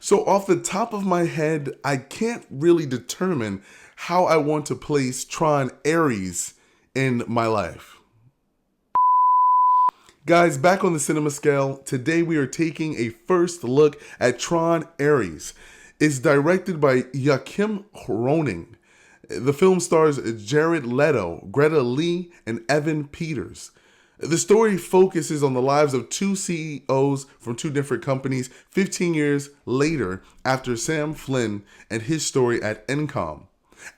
So off the top of my head, I can't really determine how I want to place Tron Ares in my life. Guys, back on the cinema scale, today we are taking a first look at Tron Ares. It's directed by Joachim Roning. The film stars Jared Leto, Greta Lee, and Evan Peters. The story focuses on the lives of two CEOs from two different companies 15 years later after Sam Flynn and his story at Encom.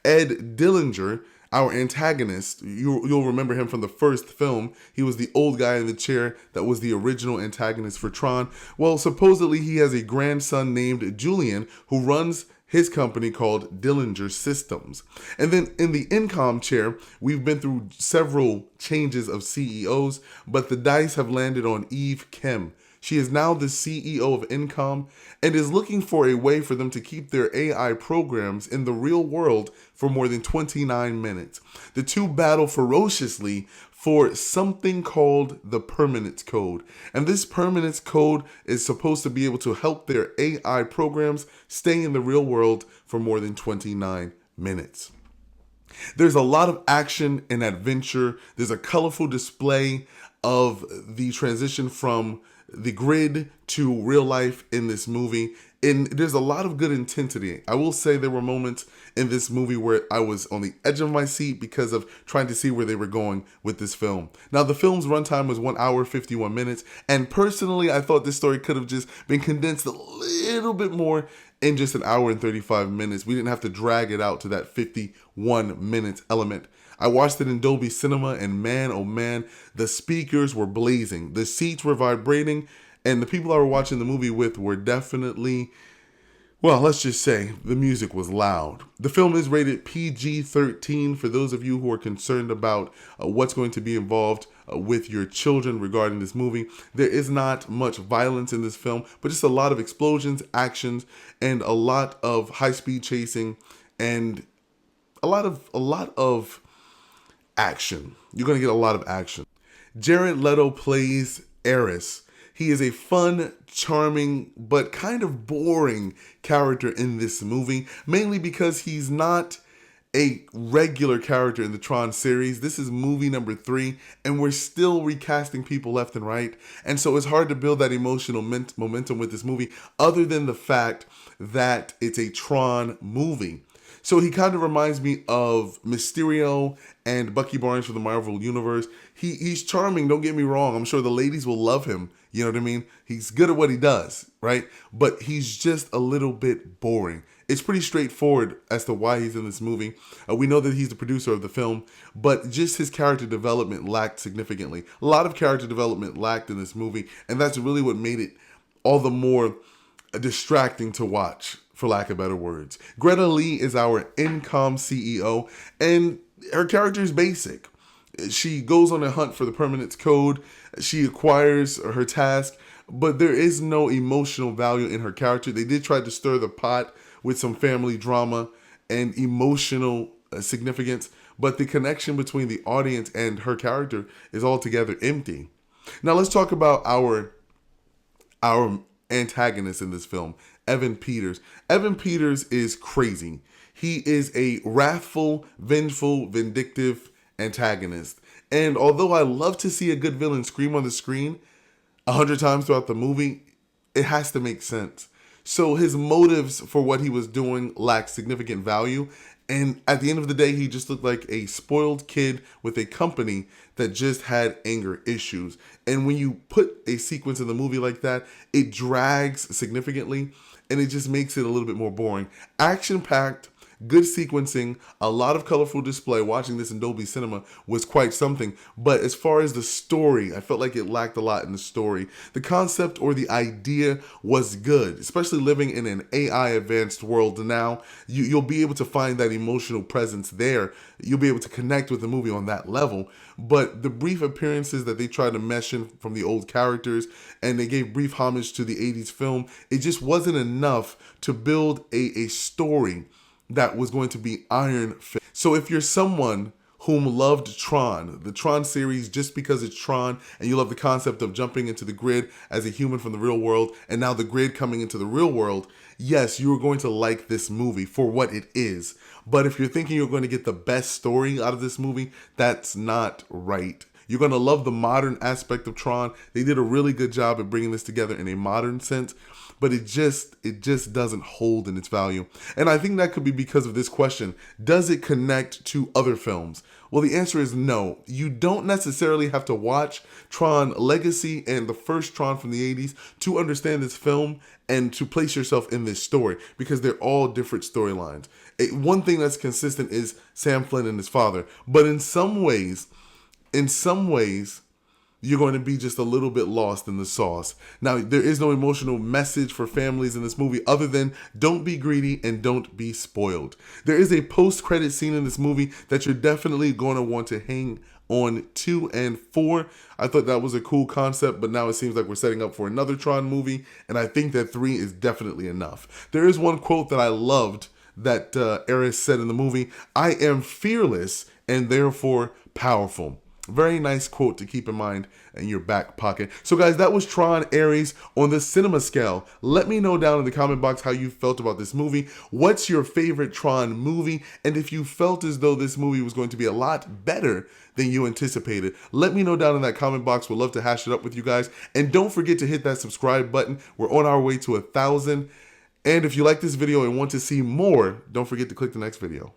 Ed Dillinger, our antagonist, you'll remember him from the first film. He was the old guy in the chair that was the original antagonist for Tron. Well, supposedly he has a grandson named Julian who runs his company called Dillinger Systems. And then in the Encom chair, we've been through several changes of CEOs, but the dice have landed on Eve Kim. She is now the CEO of Encom and is looking for a way for them to keep their AI programs in the real world for more than 29 minutes. The two battle ferociously for something called the permanence code. And this permanence code is supposed to be able to help their AI programs stay in the real world for more than 29 minutes. There's a lot of action and adventure. There's a colorful display of the transition from the grid to real life in this movie. And there's a lot of good intensity. I will say there were moments in this movie where I was on the edge of my seat because of trying to see where they were going with this film. Now, the film's runtime was 1 hour, 51 minutes. And personally, I thought this story could have just been condensed a little bit more in just 1 hour and 35 minutes. We didn't have to drag it out to that 51 minutes element. I watched it in Dolby Cinema, and man, oh man, the speakers were blazing. The seats were vibrating, and the people I were watching the movie with were definitely, well, let's just say the music was loud. The film is rated PG-13 for those of you who are concerned about what's going to be involved with your children regarding this movie. There is not much violence in this film, but just a lot of explosions, actions, and a lot of high-speed chasing, and a lot of action. You're going to get a lot of action. Jared Leto plays Ares. He is a fun, charming, but kind of boring character in this movie, mainly because he's not a regular character in the Tron series. This is movie number 3, and we're still recasting people left and right. And so it's hard to build that emotional momentum with this movie, other than the fact that it's a Tron movie. So he kind of reminds me of Mysterio and Bucky Barnes from the Marvel Universe. He's charming, don't get me wrong. I'm sure the ladies will love him. You know what I mean? He's good at what he does, right? But he's just a little bit boring. It's pretty straightforward as to why he's in this movie. We know that he's the producer of the film, but just his character development lacked significantly. A lot of character development lacked in this movie, and that's really what made it all the more distracting to watch, for lack of better words. Greta Lee is our Encom CEO, and her character is basic. She goes on a hunt for the permanence code. She acquires her task, but there is no emotional value in her character. They did try to stir the pot with some family drama and emotional significance, but the connection between the audience and her character is altogether empty. Now let's talk about our antagonist in this film, Evan Peters. Evan Peters is crazy. He is a wrathful, vengeful, vindictive antagonist. And although I love to see a good villain scream on the screen 100 times throughout the movie, it has to make sense. So his motives for what he was doing lacked significant value. And at the end of the day, he just looked like a spoiled kid with a company that just had anger issues. And when you put a sequence in the movie like that, it drags significantly and it just makes it a little bit more boring. Action-packed, good sequencing, a lot of colorful display. Watching this in Dolby Cinema was quite something. But as far as the story, I felt like it lacked a lot in the story. The concept or the idea was good, especially living in an AI advanced world now. You'll be able to find that emotional presence there. You'll be able to connect with the movie on that level. But the brief appearances that they tried to mesh in from the old characters, and they gave brief homage to the 80s film, it just wasn't enough to build a story that was going to be iron fit. So if you're someone whom loved Tron, the Tron series, just because it's Tron and you love the concept of jumping into the grid as a human from the real world and now the grid coming into the real world, yes, you are going to like this movie for what it is. But if you're thinking you're going to get the best story out of this movie, that's not right. You're going to love the modern aspect of Tron. They did a really good job at bringing this together in a modern sense, but it just doesn't hold in its value. And I think that could be because of this question. Does it connect to other films? Well, the answer is no. You don't necessarily have to watch Tron Legacy and the first Tron from the 80s to understand this film and to place yourself in this story, because they're all different storylines. One thing that's consistent is Sam Flynn and his father, but in some ways, you're going to be just a little bit lost in the sauce. Now, there is no emotional message for families in this movie other than don't be greedy and don't be spoiled. There is a post-credit scene in this movie that you're definitely going to want to hang on 2 and 4. I thought that was a cool concept, but now it seems like we're setting up for another Tron movie, and I think that 3 is definitely enough. There is one quote that I loved that R.E.D said in the movie: "I am fearless and therefore powerful." Very nice quote to keep in mind in your back pocket. So guys, that was Tron Ares on the cinema scale. Let me know down in the comment box how you felt about this movie. What's your favorite Tron movie? And if you felt as though this movie was going to be a lot better than you anticipated, let me know down in that comment box. We'd love to hash it up with you guys. And don't forget to hit that subscribe button. We're on our way to 1,000. And if you like this video and want to see more, don't forget to click the next video.